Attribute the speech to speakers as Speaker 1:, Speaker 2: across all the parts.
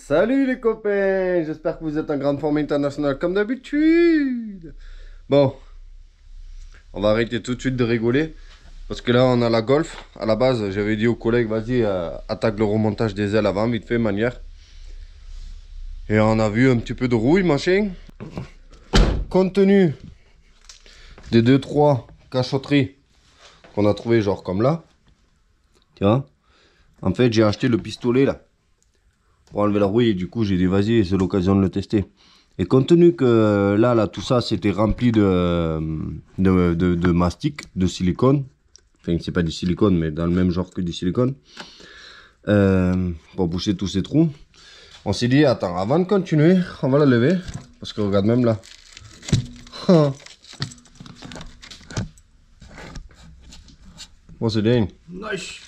Speaker 1: Salut les copains, j'espère que vous êtes en grande forme internationale comme d'habitude. Bon, on va arrêter tout de suite de rigoler. Parce que là on a la Golf. À la base j'avais dit aux collègues, vas-y attaque le remontage des ailes avant, vite fait, manière. Et on a vu un petit peu de rouille, machin. Compte tenu des 2-3 cachotteries qu'on a trouvé, genre comme là. Tu vois, en fait j'ai acheté le pistolet là pour enlever la rouille et du coup j'ai dit vas-y, c'est l'occasion de le tester. Et compte tenu que là tout ça c'était rempli de mastic, de silicone. Enfin c'est pas du silicone mais dans le même genre que du silicone. Pour boucher tous ces trous. On s'est dit attends, avant de continuer, on va la lever. Parce que regarde même là. What's it doing?
Speaker 2: Nice.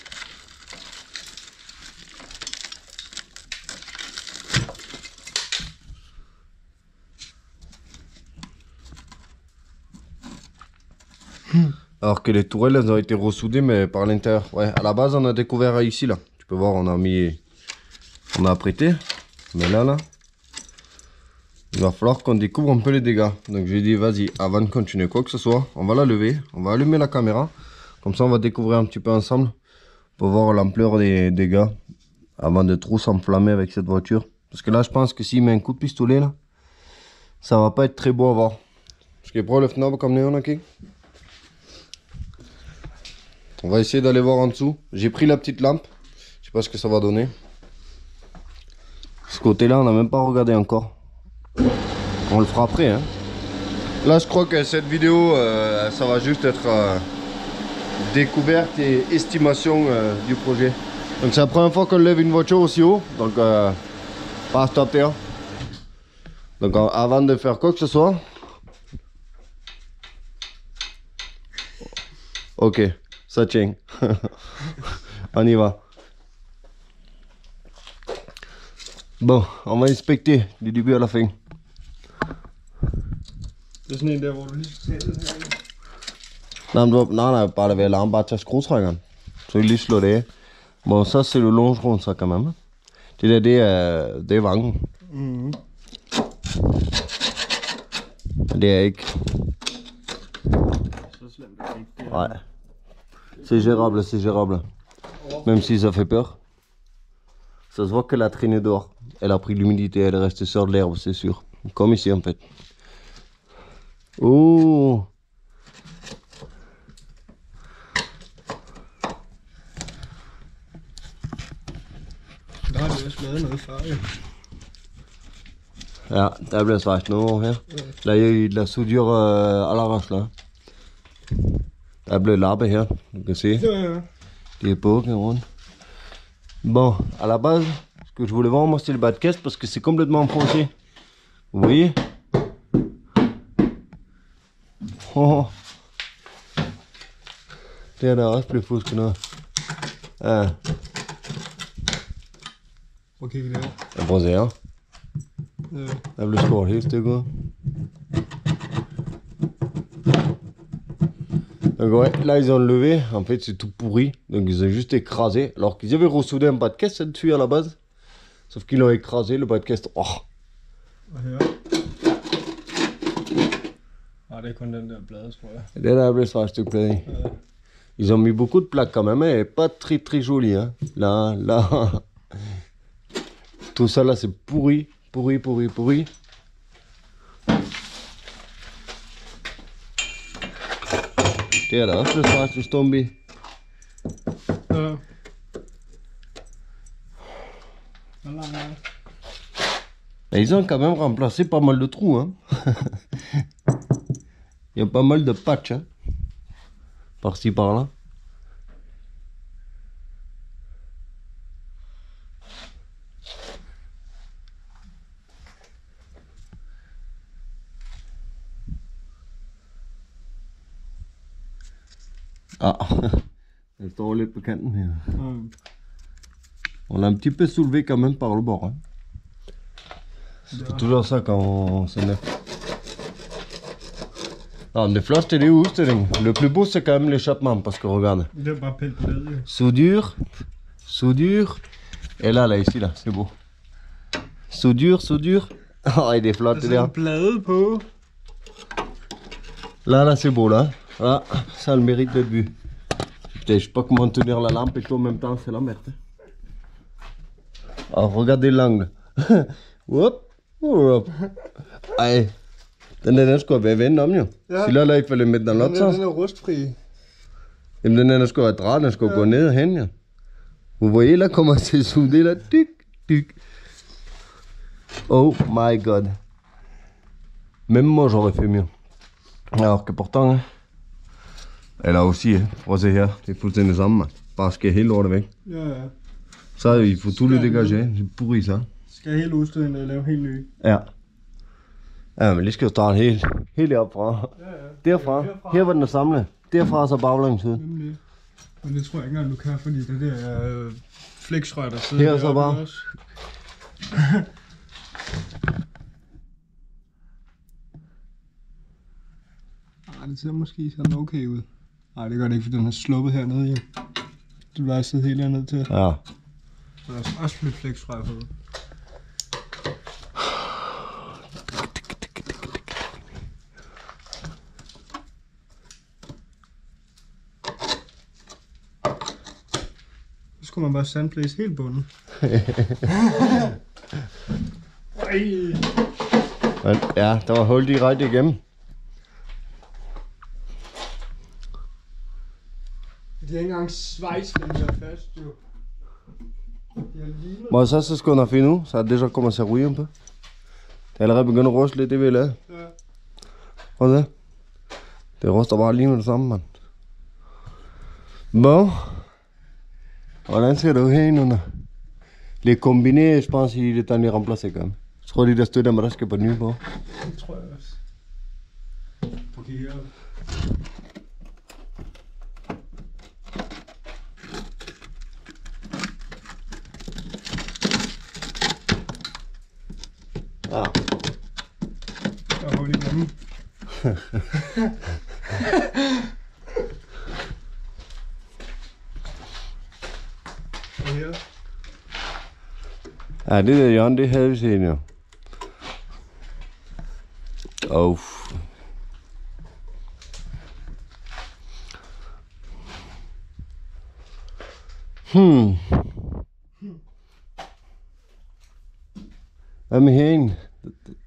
Speaker 1: Alors que les tourelles elles ont été ressoudées mais par l'intérieur. Ouais, à la base on a découvert ici là. Tu peux voir, on a apprêté. Mais là il va falloir qu'on découvre un peu les dégâts. Donc j'ai dit vas-y, avant de continuer quoi que ce soit, on va la lever, on va allumer la caméra. Comme ça on va découvrir un petit peu ensemble pour voir l'ampleur des dégâts avant de trop s'enflammer avec cette voiture. Parce que là je pense que s'il met un coup de pistolet là, ça va pas être très beau à voir. Ska jag prova lyfta comme néon ok. On va essayer d'aller voir en dessous. J'ai pris la petite lampe. Je sais pas ce que ça va donner. Ce côté-là, on n'a même pas regardé encore. On le fera après. Hein. Là, je crois que cette vidéo, ça va juste être découverte et estimation du projet. Donc, c'est la première fois qu'on lève une voiture aussi haut. Donc, pas stop terre. Donc, avant de faire quoi que ce soit. Ok. Ça tient. On y va. Bon, on va inspecter du début à la fin.
Speaker 2: Det er sådan en der, hvor du lige skal tage den her.
Speaker 1: Nej, bare lad være larm, bare tage skruetrækkeren. Så vi lige slå det af. Bon, ça c'est le longeron ça quand même. Det der, det er vangen.
Speaker 2: Mhm.
Speaker 1: Det er ikke.
Speaker 2: Så slemt er det ikke.
Speaker 1: Ouais. C'est gérable, c'est gérable. Même si ça fait peur. Ça se voit qu'elle a traîné dehors. Elle a pris l'humidité, elle est restée sur de l'herbe, c'est sûr. Comme ici en fait. Oh!
Speaker 2: Der har vi også lavet noget før, jo.
Speaker 1: Ja, der bliver svejst noget over her. Der er la soudure à l'arrache là. Der er blevet lappe her, du kan se.
Speaker 2: Ja.
Speaker 1: Det er bukken rundt. Bon, à la base, ce que je voulais voir moi c'est le bas de caisse parce que c'est complètement enfoncé. Vous voyez? Oh. Det er der også blevet fusket noget. Ja.
Speaker 2: Prøv at kigge der.
Speaker 1: Jeg prøver at se her.
Speaker 2: Ja.
Speaker 1: Der blev skåret helt stykke ud. Donc ouais, là ils ont levé, en fait c'est tout pourri, donc ils ont juste écrasé, alors qu'ils avaient ressoudé un bas de caisse dessus à la base, sauf qu'ils l'ont écrasé, le bas de caisse. Oh.
Speaker 2: Og her. Nej, det er kun den der blade, tror jeg.
Speaker 1: Det der blev så et stykke plade i.
Speaker 2: Ja.
Speaker 1: Ils ont mis beaucoup de plaques quand même, et pas très très joli hein. Là. Tout ça là c'est pourri. Det er der også lidt faktisk stump i.
Speaker 2: Ja. Nej.
Speaker 1: Et ils ont quand même remplacé pas mal de trous hein. Il y a pas mal de patchs hein. Par-ci par-là. Ah, elle står lidt på kanten her.
Speaker 2: Mm.
Speaker 1: On l'a un petit peu soulevé quand même par le bord. Hein. C'est toujours ça quand on s'énerve. Non, det flotteste det er udstillingen. Le plus beau c'est quand même l'échappement parce que regarde.
Speaker 2: Det er bare pænt på det, jo.
Speaker 1: Soudure, Eller lad os sige dig, Sebo. Så dyr. Ej, det er flot det der.
Speaker 2: Der er blade på.
Speaker 1: Là, c'est beau là. Là, ça a le mérite d'être vu. Putain, je sais pas comment tenir la lampe et tout en même temps, c'est la merde. Oh, regardez l'angle. Hop, hop. Ej, den skulle være vendt om jo.
Speaker 2: Ja.
Speaker 1: Så là, il fallait mettre dans l'autre sens.
Speaker 2: Den er rustfri.
Speaker 1: Jamen, den skulle være drejet, den skulle gå ned hen, ja. Vous voyez là comment c'est soudé là. Tic. Oh my god. Même moi, j'aurais fait mieux. Alors que pourtant, hein, elle a aussi, hein, prøv at se her, det er fuldstændig samme, man. Bare skære hele lortet væk.
Speaker 2: Ja.
Speaker 1: Så il faut tout le dégager, c'est pourri ça.
Speaker 2: Skal helt udstødende og lave helt ny.
Speaker 1: Ja. Ja, men lige skal jo starte helt op fra.
Speaker 2: Ja.
Speaker 1: Derfra, her var den samlet. Derfra så baglangs ud.
Speaker 2: Nemlig. Men det tror jeg ikke engang, du kan, fordi det der er fleksrør, der sidder
Speaker 1: Her er så
Speaker 2: deroppe
Speaker 1: bare.
Speaker 2: også. Det ser måske sådan okay ud. Nej, det gør det ikke, for den har sluppet hernede, jo. Du vil bare sidde helt hernede til.
Speaker 1: Ja.
Speaker 2: Så der er også lidt fleksrør på. Så skulle man bare sandblæse helt bunden.
Speaker 1: Men, ja, der var hul direkte igennem.
Speaker 2: De har ikke engang svejslinjer fast, jo. De har lignet.
Speaker 1: Bon, ça c'est ce qu'on a fait nous, ça a déjà commencé à rouiller un peu. Det er allerede begyndt at ruste lidt, det vi har lavet.
Speaker 2: Ja.
Speaker 1: Prøv at se. Det ruster bare lige med det samme, mand. Bon. Hvordan ser det ud herinde under? Les combinés, je pense, il est temps de les remplacer quand même. Je tror, de der støtter, der skal på nye på.
Speaker 2: Det tror jeg også. På her.
Speaker 1: Ja.
Speaker 2: Der er hul igennem. Og her.
Speaker 1: Ja, det der hjørne, det havde vi set jo. Hvad med herinde?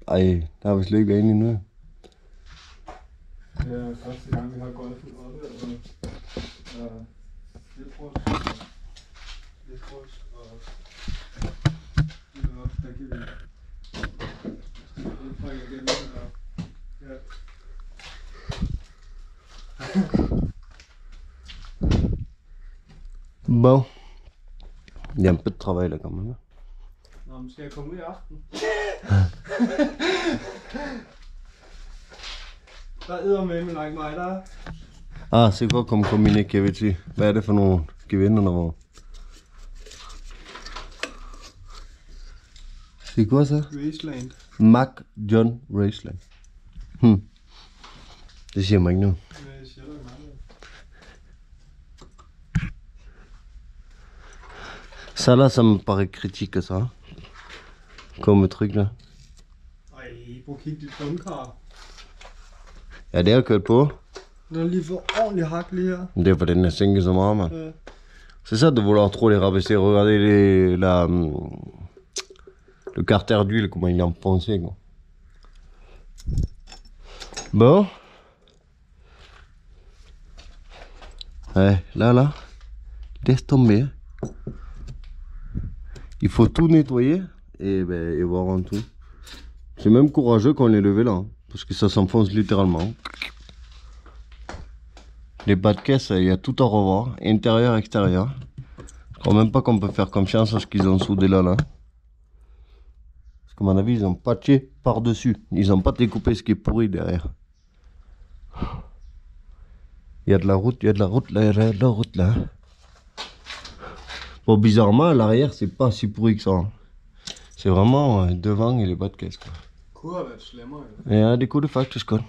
Speaker 1: Ej, der har vi slet ikke været inde endnu.
Speaker 2: Det er første gang, vi har golfet oppe, og lidt rust, og lidt op, der kan vi udfrække igen, og ja.
Speaker 1: Bon. Il y a un peu de travail là quand même.
Speaker 2: Nå, men skal jeg komme ud i aften? Der æder med like mig, der.
Speaker 1: Ah, c'est quoi comme combiné qu'il y avait dessus? Hvad er det for nogle gevinder, der var? C'est quoi ça?
Speaker 2: Raceland.
Speaker 1: Mac John Raceland. Det siger mig ikke noget.
Speaker 2: Men jeg siger der ikke meget.
Speaker 1: Ça là, ça me paraît critique ça. Comme truc là.
Speaker 2: Ej, prøv at kigge dit bundkar.
Speaker 1: Ja, det har kørt på.
Speaker 2: Den har lige fået ordentligt hak lige her.
Speaker 1: Men det er for den er sænket så meget, man.
Speaker 2: Ja.
Speaker 1: C'est ça de vouloir trop les rabaisser. Regardez le carter d'huile, comment il est enfoncé, quoi. Bon. Ouais, là. Laisse tomber. Il faut tout nettoyer et voir en tout. C'est même courageux quand on est levé là, hein, parce que ça s'enfonce littéralement. Les bas de caisse, il y a tout à revoir, intérieur, extérieur. Je crois même pas qu'on peut faire confiance à ce qu'ils ont soudé là. Parce qu'à mon avis, ils ont patché par-dessus. Ils ont pas découpé ce qui est pourri derrière. Il y a de la route là, il y a de la route là. Bon, bizarrement, à l'arrière, c'est pas si pourri que ça. Hein. C'est vraiment devant et les bas de caisse, quoi.
Speaker 2: Kunne have været slemmere, jo.
Speaker 1: Ja, det kunne det faktisk godt.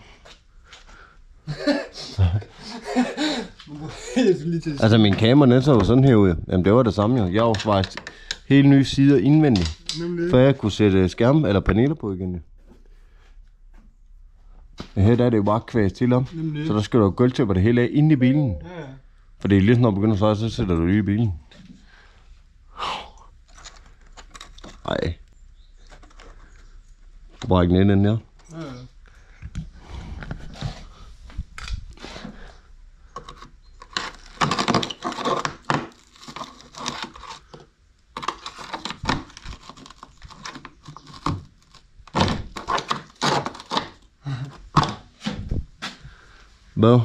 Speaker 1: Altså min kamera, den så jo sådan her ud. Jamen det var det samme jo. Jeg var faktisk helt nye sider indvendigt.
Speaker 2: Nemlig.
Speaker 1: For jeg kunne sætte skærm eller paneler på igen. Men her der er det jo bare kvæst til om.
Speaker 2: Nemlig.
Speaker 1: Så der skal du have gulvtæpper det hele af inde i bilen.
Speaker 2: Ja.
Speaker 1: Fordi lige når du begynder at sejre, så sætter du lige i bilen. Ej. Du bare ikke ned den her.
Speaker 2: Ja.
Speaker 1: Bon.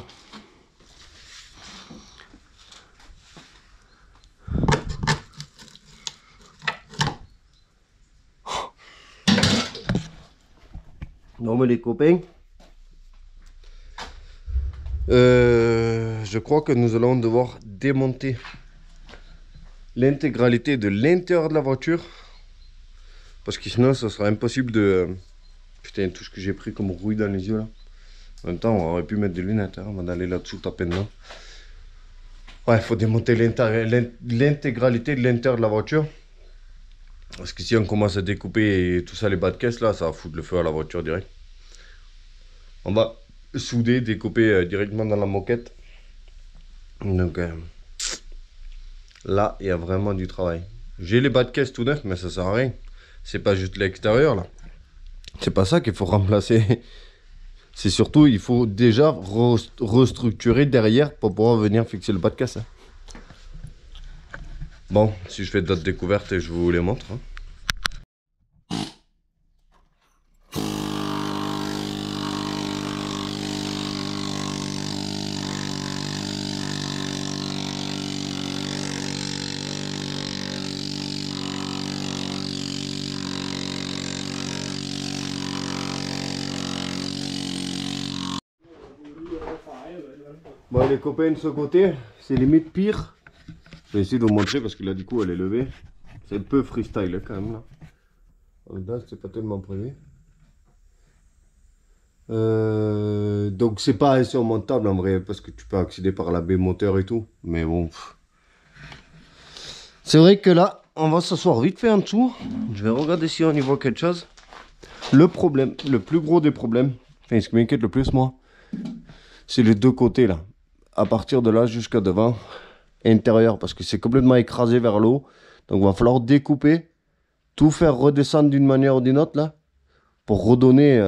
Speaker 1: Non mais les copains, je crois que nous allons devoir démonter l'intégralité de l'intérieur de la voiture parce que sinon ça sera impossible de... Putain, tout ce que j'ai pris comme rouille dans les yeux là. En même temps, on aurait pu mettre des lunettes avant d'aller là-dessous taper dedans. Ouais, il faut démonter l'intégralité de l'intérieur de la voiture. Parce que si on commence à découper et tout ça, les bas de caisse là, ça va foutre le feu à la voiture direct. On va souder, découper directement dans la moquette. Donc là, il y a vraiment du travail. J'ai les bas de caisse tout neufs, mais ça sert à rien. C'est pas juste l'extérieur là. C'est pas ça qu'il faut remplacer. C'est surtout, il faut déjà restructurer derrière pour pouvoir venir fixer le bas de caisse. Hein. Bon, si je fais d'autres découvertes, je vous les montre. Hein. Bon les copains de ce côté, c'est limite pire. Je vais essayer de vous montrer parce que là du coup elle est levée. C'est un peu freestyle hein, quand même là. Là c'est pas tellement prévu. Donc c'est pas insurmontable en vrai parce que tu peux accéder par la baie moteur et tout. Mais bon. C'est vrai que là on va s'asseoir vite fait en dessous. Je vais regarder si on y voit quelque chose. Le problème, le plus gros des problèmes, enfin ce qui m'inquiète le plus moi, c'est les deux côtés là. À partir de là jusqu'à devant, intérieur, parce que c'est complètement écrasé vers l'eau. Donc il va falloir découper, tout faire redescendre d'une manière ou d'une autre là, pour redonner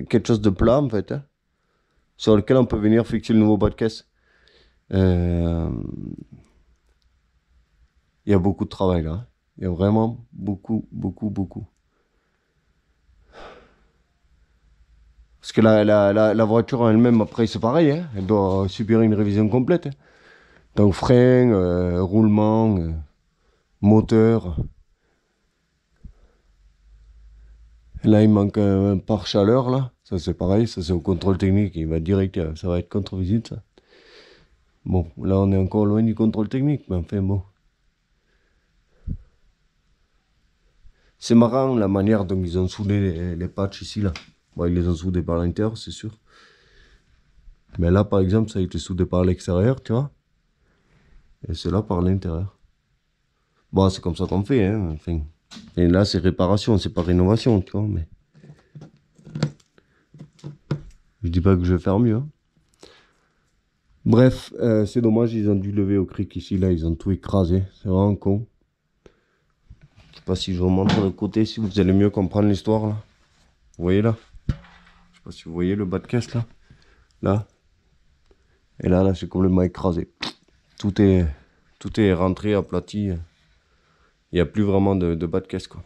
Speaker 1: quelque chose de plat en fait, hein, sur lequel on peut venir fixer le nouveau bas de caisse. Il y a beaucoup de travail là, hein. Il y a vraiment beaucoup. Parce que la voiture en elle-même, après, c'est pareil, hein, elle doit subir une révision complète. Hein. Donc, frein, roulement, moteur. Là, il manque un pare-chaleur, là. Ça, c'est pareil, ça, c'est au contrôle technique. Il va direct, ça va être contre-visite, ça. Bon, là, on est encore loin du contrôle technique, mais enfin, bon. C'est marrant, la manière dont ils ont soudé les patchs ici, là. Bon, ils les ont soudés par l'intérieur, c'est sûr. Mais là, par exemple, ça a été soudé par l'extérieur, tu vois. Et c'est là par l'intérieur. Bon, c'est comme ça qu'on fait, hein. Enfin, et là, c'est réparation, c'est pas rénovation, tu vois. Mais je dis pas que je vais faire mieux. Hein. Bref, c'est dommage, ils ont dû lever au cric ici, là, ils ont tout écrasé. C'est vraiment con. Je sais pas si je vous montre de côté, si vous allez mieux comprendre l'histoire, là. Vous voyez là? Je sais pas si vous voyez le bas de caisse là. Là. Et là, c'est complètement écrasé. Tout est rentré, aplati. Il n'y a plus vraiment de bas de caisse quoi.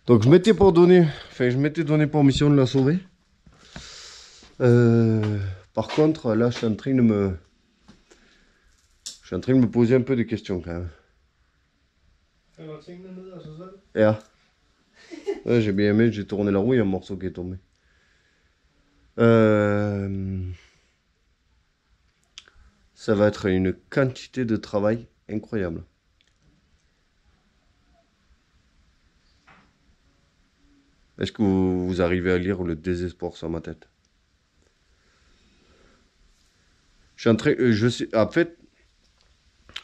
Speaker 1: Donc je m'étais donné pour mission de la sauver. Par contre, là, je suis en train de me poser un peu de questions quand même. Ja. Ouais, j'ai bien aimé, j'ai tourné la roue, il y a un morceau qui est tombé. Ça va être une quantité de travail incroyable. Est-ce que vous arrivez à lire le désespoir sur ma tête? Je suis en train, en fait,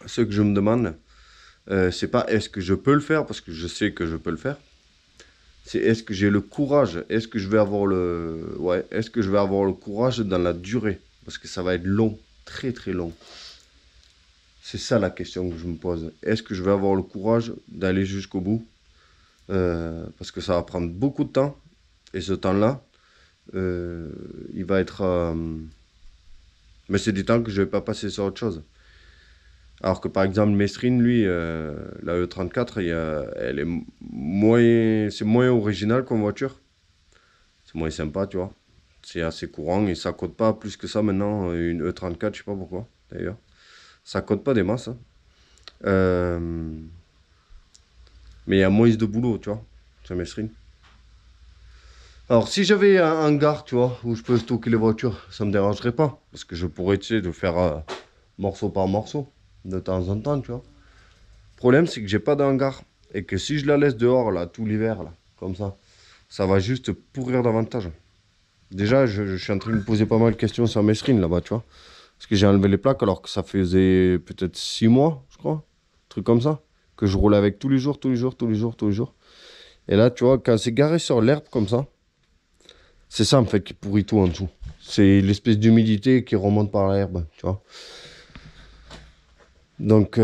Speaker 1: ce que je me demande, c'est pas est-ce que je peux le faire, parce que je sais que je peux le faire. C'est est-ce que j'ai le courage, est-ce que je vais avoir le... Ouais, est-ce que je vais avoir le courage dans la durée? Parce que ça va être long, très très long. C'est ça la question que je me pose. Est-ce que je vais avoir le courage d'aller jusqu'au bout? Parce que ça va prendre beaucoup de temps. Et ce temps-là, il va être... Mais c'est du temps que je ne vais pas passer sur autre chose. Alors que par exemple, Mesrine, lui, la E34, elle est moins... C'est moins original comme voiture. C'est moins sympa, tu vois. C'est assez courant et ça coûte pas plus que ça maintenant. Une E34, je sais pas pourquoi, d'ailleurs. Ça coûte pas des masses. Hein. Mais il y a moins de boulot, tu vois. C'est Mesrine. Alors, si j'avais un hangar, tu vois, où je peux stocker les voitures, ça me dérangerait pas. Parce que je pourrais, tu sais, de faire morceau par morceau, de temps en temps, tu vois. Le problème, c'est que j'ai pas de hangar. Et que si je la laisse dehors, là, tout l'hiver, là, comme ça va juste pourrir davantage. Déjà, je suis en train de me poser pas mal de questions sur Mesrine, là-bas, tu vois. Parce que j'ai enlevé les plaques alors que ça faisait peut-être 6 mois, je crois. Un truc comme ça. Que je roulais avec tous les jours, tous les jours, tous les jours, tous les jours. Et là, tu vois, quand c'est garé sur l'herbe comme ça, c'est ça en fait qui pourrit tout en dessous. C'est l'espèce d'humidité qui remonte par l'herbe, tu vois. Donc,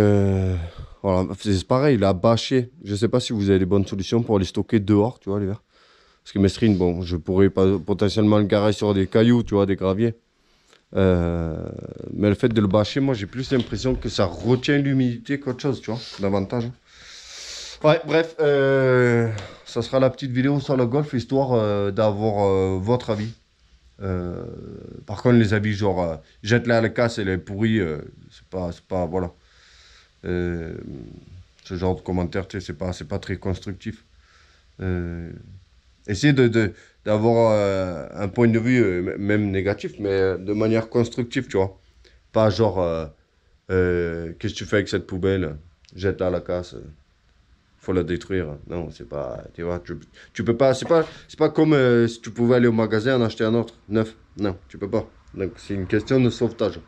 Speaker 1: voilà, c'est pareil, la bâcher. Je sais pas si vous avez des bonnes solutions pour les stocker dehors, tu vois, l'hiver. Parce que Mesrine, bon, je pourrais pas, potentiellement le garer sur des cailloux, tu vois, des graviers. Mais le fait de le bâcher, moi, j'ai plus l'impression que ça retient l'humidité qu'autre chose, tu vois, davantage. Ouais, bref, ça sera la petite vidéo sur le golf, histoire d'avoir votre avis. Par contre, les avis, genre, jette-la à la casse, elle est pourrie, c'est pas, voilà. Ce genre de commentaire, tu sais, c'est pas très constructif. Essayez d'avoir un point de vue, même négatif, mais de manière constructive, tu vois. Pas genre, qu'est-ce que tu fais avec cette poubelle? Jette-la à la casse. Faut la détruire. Non, c'est pas, tu vois, tu peux pas, c'est pas comme si tu pouvais aller au magasin en acheter un autre, neuf. Non, tu peux pas. Donc, c'est une question de sauvetage.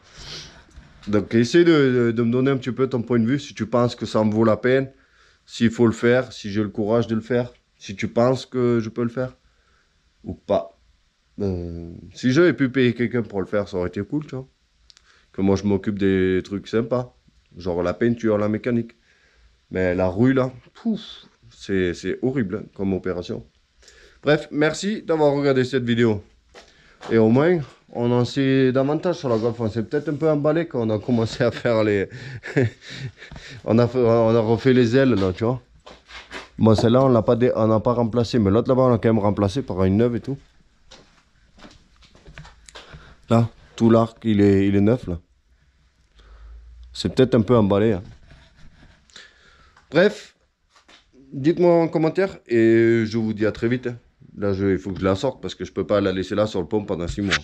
Speaker 1: Donc, essaye de me donner un petit peu ton point de vue, si tu penses que ça me vaut la peine, s'il faut le faire, si j'ai le courage de le faire, si tu penses que je peux le faire, ou pas. Si j'avais pu payer quelqu'un pour le faire, ça aurait été cool, tu vois. Que moi, je m'occupe des trucs sympas, genre la peinture, la mécanique. Mais la rouille, là, c'est horrible hein, comme opération. Bref, merci d'avoir regardé cette vidéo. Et au moins, on en sait davantage sur la Golf. On s'est peut-être un peu emballé quand on a commencé à faire les... on a refait les ailes, là, tu vois. Bon, celle-là, on n'a pas remplacé. Mais l'autre, là-bas, on l'a quand même remplacé par une neuve et tout. Là, tout l'arc, il est neuf, là. C'est peut-être un peu emballé, hein. Bref, dites-moi en commentaire et je vous dis à très vite. Là, il faut que je la sorte parce que je peux pas la laisser là sur le pont pendant 6 mois.